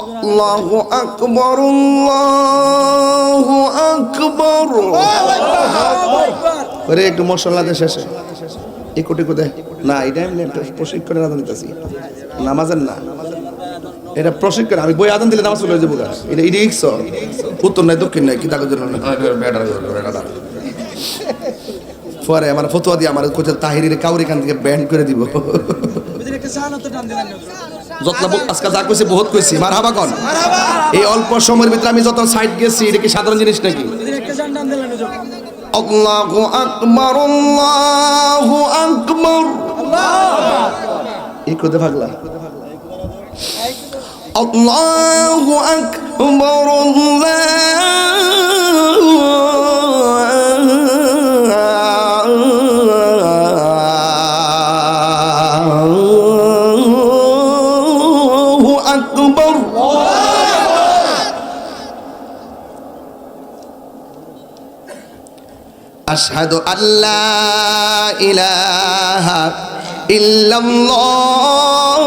আল্লাহু আকবার, আল্লাহু আকবার। আরে একটু মশলা দে শেষে এই কোটি কোদে না, এটা এমনি একটা প্রশিক্ষণের আদান দিতেছি, নামাজের না, এটা প্রশিক্ষণ। আমি বই আদান দিলে নামাজ চলে যাবো গা। এটা ইডিক্স উত্তর নাই দক্ষিণ নাই, কি তাকে জন্য পরে আমার ফতোয়া দিয়ে আমার কোচে তাহিরের কাউরি কান থেকে ব্যান্ড করে দিব। যতলা আজকে যা কইছি বহুত কইছি, মারহাবা কোন। এই অল্প সময়ের ভিতরে আমি যত সাইড গেছি, এটা কি সাধারণ জিনিস নাকি? আল্লাহু আকবার, আল্লাহু আকবার। এই কোদে ভাগলা আল্লাহু আকবার, আল্লাহু আকবার। আশহাদু আল্লা ইলাহা ইল্লাল্লাহ,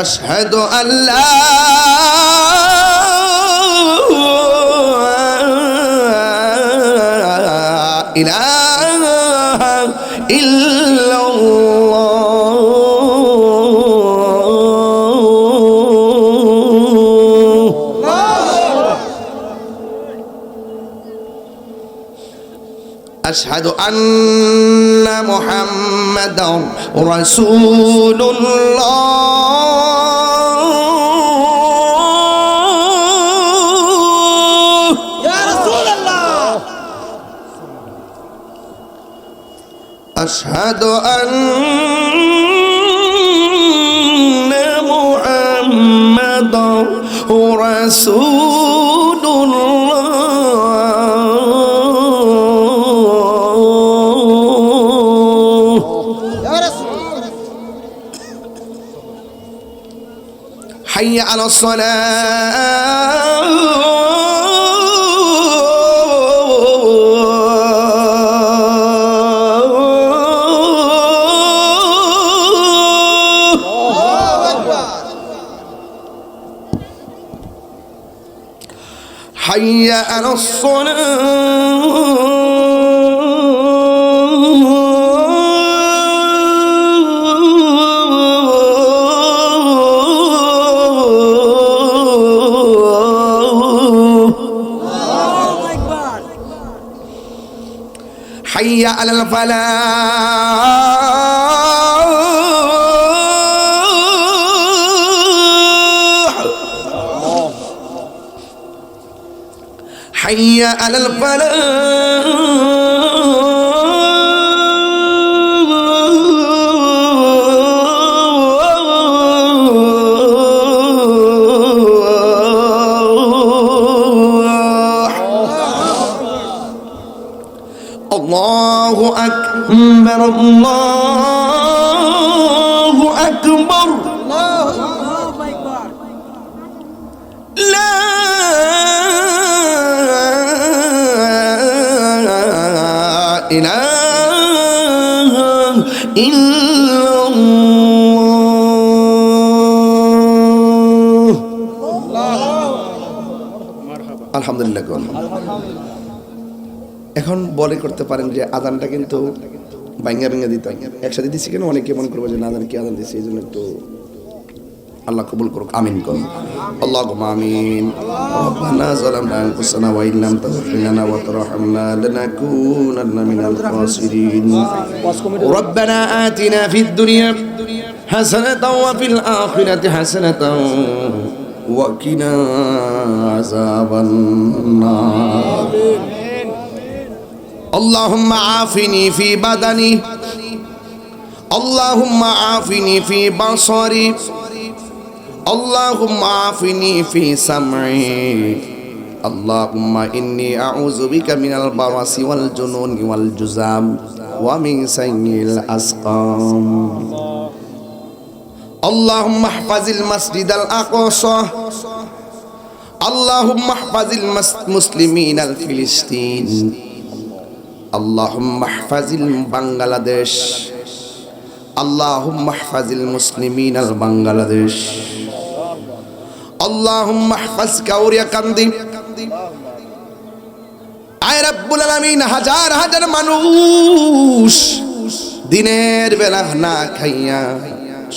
আশহাদু আল্লা ইলাহা ইল্লাল্লাহ। আশহাদু আন্না মুহাম্মাদান রাসূলুল্লাহ, ইয়া রাসূলুল্লাহ। আশহাদু আন্না মুহাম্মাদান রাসূলুল্লাহ। হাইয়া আলাস সালাহ, হাইয়া আলাস সালাহ। حي على الفلاح، حي على الفلاح. الله أكبر، الله أكبر، لا إله إلا الله. الحمد لله. এখন বলে করতে পারেন যে আযানটা কিন্তু ভাঙা ভাঙা দিতে একসাথে দিছি কেন, অনেকে মনে করবে যে না আযান কি আযান দিছি, এই জন্য একটু আল্লাহ কবুল করুক, আমিন করুন। আল্লাহুম্মা আমিন। রব্বানা যালামনা আনফুসানা ওয়া ইল্লাম তাগফির লানা ওয়া তারহামনা লানাকুনান্না মিনাল খাসিরিন। রব্বানা আতিনা ফিদ দুনিয়া হাসানাতাও ওয়া ফিল আখিরাতি হাসানাতাও ওয়া কিনা আযাবান নার। اللهم عافني في بدني، اللهم عافني في بصري، اللهم عافني في سمعي، اللهم إني أعوذ بك من البرص والجنون والجذام ومن سيء الأسقام. اللهم احفظ المسجد الأقصى، اللهم احفظ المسلمين الفلسطين، আল্লাহুম্মা ইহফাজিল বাংলাদেশ, আল্লাহুম্মা ইহফাজিল মুসলিমিন আল বাংলাদেশ, আল্লাহুম্মা ইহফাজ কাউরিয়াকান্দি। আয় রাব্বুল আলামিন, হাজার হাজার মানুষ দিনের বেলা না খাইয়া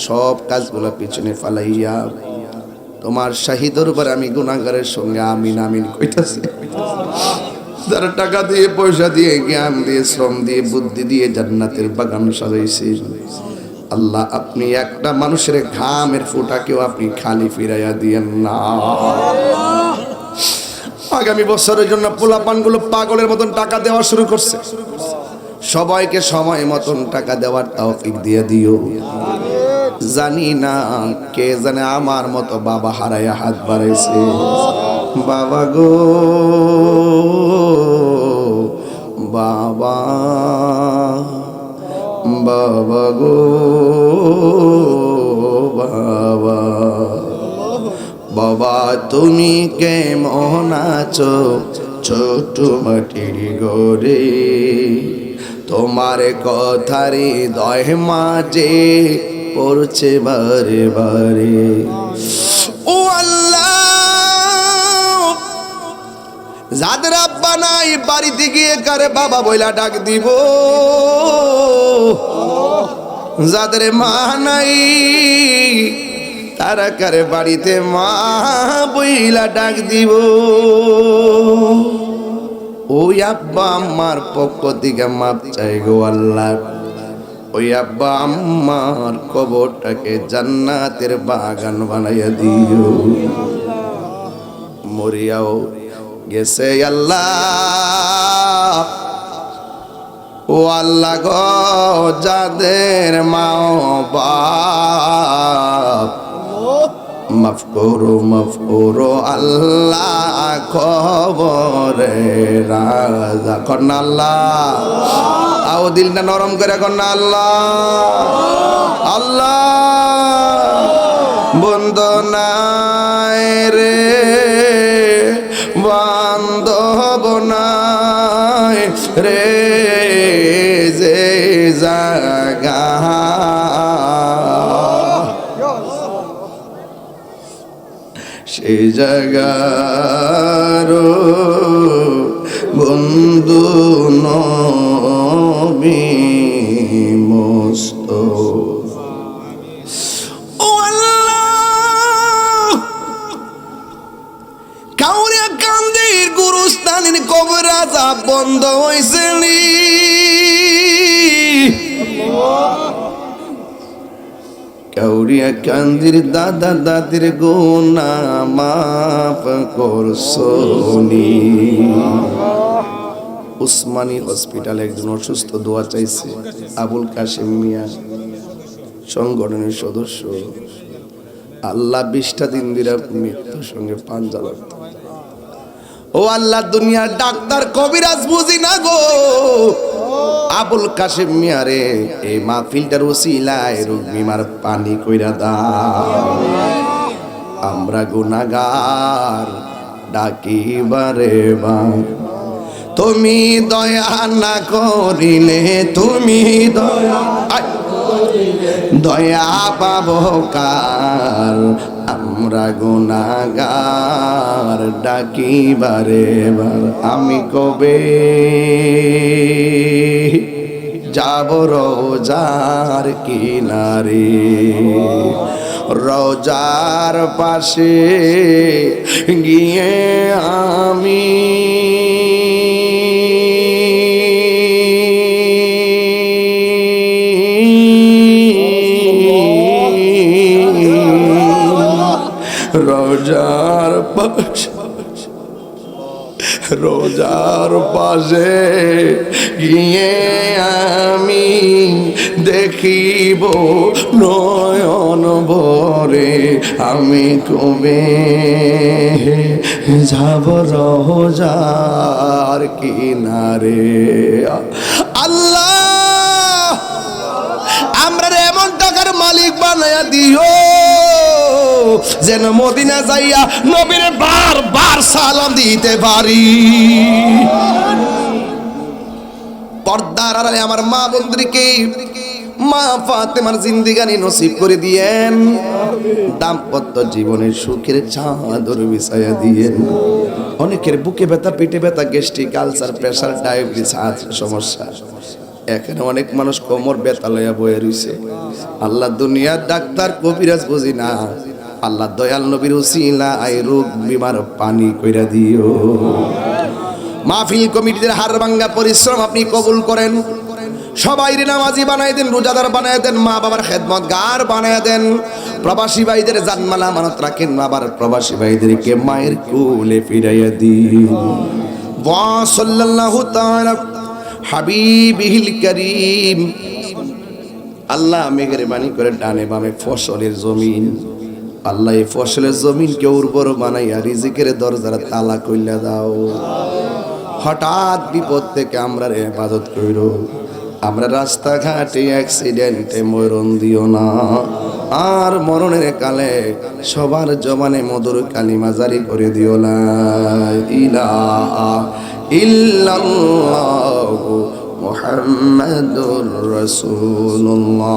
সব কাজগুলো পিছনে ফালাইয়া তোমার শাহী দরবারে আমি গুনাহগারের সঙ্গে আমিন আমিন কইতাছি। যারা টাকা দিয়ে, পয়সা দিয়ে, জ্ঞান দিয়ে, শ্রম দিয়ে, বুদ্ধি দিয়ে জান্নাতের বাগান সাজাইছে, আল্লাহ আপনি একটা মানুষের ঘামের ফোঁটাকেও আপনি খালি ফিরাইয়া দিয়েন না। আগামী বছরের জন্য পোলাপানগুলো পাগলের মতন টাকা দেওয়া শুরু করছে, সবাইকে সময় মতন টাকা দেওয়ার তৌফিক দিয়ে দিও। জানি না কে জানে আমার মতো বাবা হারাইয়া হাত বাড়াইছে। বাবা গো বাবা, বাবা গো বাবা, বাবা তুমি কেমন আছো ছোট মাটির ঘরে, তোমার কথারে দয় মাঝে পড়ছে বারে বারে। ও আল্লাহ, যাদের আব্বা নাই বাড়িতে গিয়ে কারে বাবা বইলা ডাক দিব, যাদের মা নাই তারা কারে বাড়িতে মা বইলা ডাক দিব। ওই আব্বা আম্মার পক্ষ থেকে মাপ চাই গো আল্লাহ। ওই আব্বা আম্মার কবরটাকে জান্নাতের বাগান বানাইয়া দিও। মরিয়াও গেছে আল্লাহ, ও আল্লাহ গো, যাদের মা বাপ মাফ করো আল্লাহ, খবরে রাজা কন্যা আল্লাহ, আও দিলটা নরম করে কন্যা আল্লাহ। আল্লাহ বন্দনায় রে বান্ধব নাই রে, যে জাগা সেই জাগার বন্ধু নবী মুস্তাফা। ও আল্লাহ, কাউরিয়াকান্দির গুরুস্থানের কবর আযাব বন্ধ হইছে নি? কাউরিয়াকান্দির দাদা দাদির গুনাহ মাফ করছনি? উসমানী হসপিটালে একজন অসুস্থ, দোয়া চাইছে। আবুল কাশেম মিয়া সংগঠনের সদস্য, আল্লাহ 20টা দিন ধরে মৃত্যুর সঙ্গে পাঞ্জা লাগত। ও আল্লাহ, দুনিয়ার ডাক্তার কবিরাজ বুঝি না গো, আবুল কাশেম মিয়ারে এই মাহফিলটার ওসিলায় রোগ বিমার পানি কইরা দাও। আমরা গুনাহগার ডাকি বারে বার, তুমি দয়া না করিলে, তুমি দয়া পাবো কার? আমরা গুনাহগার ডাকি বারে বার। আমি কবে যাব রোজার কিনারে, রোজার পাশে গিয়ে আমি রোজার পাশে, রোজার পাশে গিয়ে আমি দেখিব নয়ন ভরে, আমি কবে যাব রোজার কিনারে। আল্লাহ, আমরা এমন টাকার মালিক বানায়া দিও যেন মদিনা যাইয়া নবীর বারবার সালাম দিতে পারি। পর্দার আড়ালে আমার মা বোনদেরকে মা ফাতেমার জিন্দেগানি নসিব করে দিয়েন, দাম্পত্য জীবনের সুখের চাদর বিছায়া দিয়েন। অনেকের বুকে ব্যথা, পেটে ব্যথা, গ্যাস্ট্রিক, আলসার, প্রেসার, ডায়াবেটিস আছে সমস্যা। এখানে অনেক মানুষ কোমর ব্যথা লইয়া বয়ে রইছে। আল্লাহ দুনিয়ার ডাক্তার কবিরাজ বুঝি না, আল্লাহ দয়াল নবীর উসিলা আই রোগ বিমার পানি কইরা দিও। মাহফিল কমিটিদের হাড়ভাঙ্গা পরিশ্রম আপনি কবুল করেন। সবাইরে নামাজি বানাই দেন, রোজাদার বানাই দেন, মা বাবার খেদমতগার বানাই দেন। প্রবাসী ভাইদের জানমাল আমানত রাখেন, আবার প্রবাসী ভাইদেরকে মায়ের কোলে ফিরাইয়া দিন। ওয়া সাল্লাল্লাহু তাআলা হাবিবিহিল কারীম। আল্লাহ মেহেরবানি করে ডানে বামে ফসলের জমিন, আল্লাহ এই ফসলের জমিনকে উর্বর বানাইয়া রিজিকের দরজার তালা কইলা দাও। হঠাৎ বিপদ থেকে আমরা হেফাজত কইরো। আমরা রাস্তাঘাটে অ্যাক্সিডেন্টে মরণ দিও না। আর মরণের কালে সবার জবানে মধুর কালিমা জারি করে দিও লা ইলাহা ইল্লাল্লাহু মুহাম্মাদুর রাসূলুল্লাহ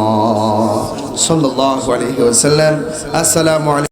সাল্লাল্লাহু আলাইহি ওয়াসাল্লাম। আসসালামু আলাইকুম।